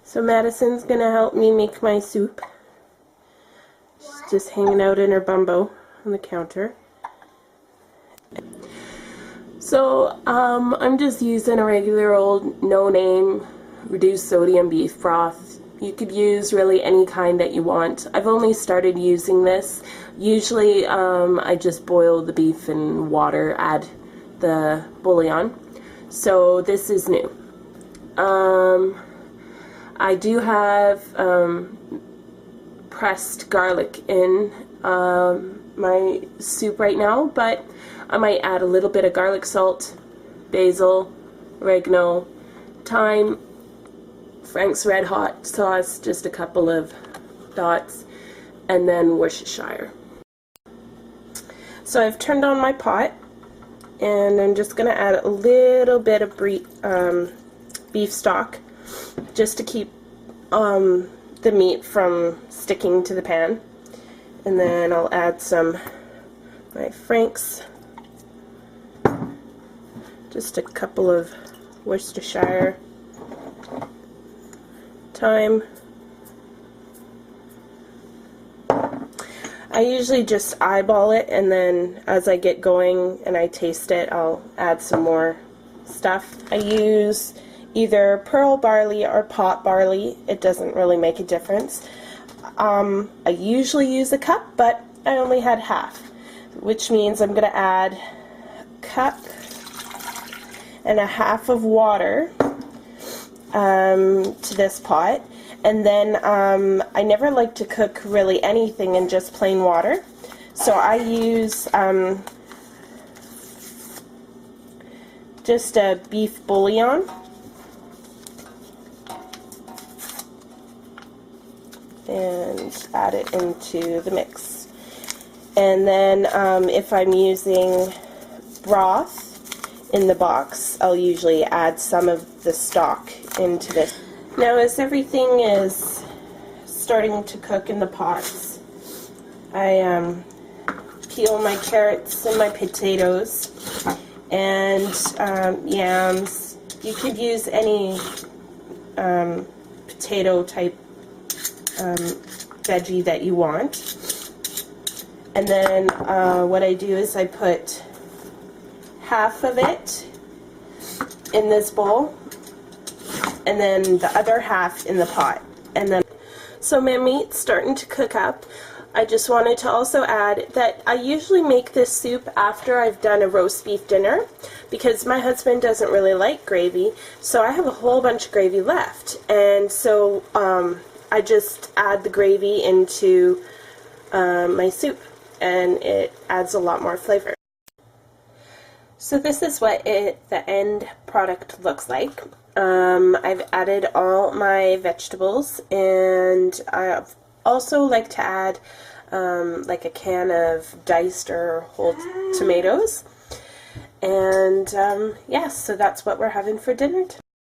So Madison's gonna help me make my soup. She's just hanging out in her bumbo on the counter. So I'm just using a regular old no-name reduced sodium beef broth. You could use really any kind that you want. I've only started using this. Usually I just boil the beef in water, add the bouillon. So this is new. I do have pressed garlic in my soup right now, but I might add a little bit of garlic salt, basil, oregano, thyme, Frank's Red Hot sauce, just a couple of dots, and then Worcestershire. So I've turned on my pot, and I'm just going to add a little bit of beef stock, just to keep the meat from sticking to the pan. And then I'll add some my Frank's, just a couple of Worcestershire, thyme. I usually just eyeball it, and then as I get going and I taste it, I'll add some more stuff. I use either pearl barley or pot barley. It doesn't really make a difference. I usually use a cup, but I only had half, which means I'm going to add a cup and a half of water to this pot. And then I never like to cook really anything in just plain water, so I use just a beef bouillon. And add it into the mix. And then if I'm using broth in the box, I'll usually add some of the stock into this. Now as everything is starting to cook in the pots, I peel my carrots and my potatoes and yams. You could use any potato type veggie that you want. And then what I do is I put half of it in this bowl and then the other half in the pot. And then, so my meat's starting to cook up. I just wanted to also add that I usually make this soup after I've done a roast beef dinner, because my husband doesn't really like gravy, so I have a whole bunch of gravy left. And so I just add the gravy into my soup, and it adds a lot more flavor. So this is what the end product looks like. I've added all my vegetables, and I also like to add like a can of diced or whole tomatoes. And yes, so that's what we're having for dinner tonight.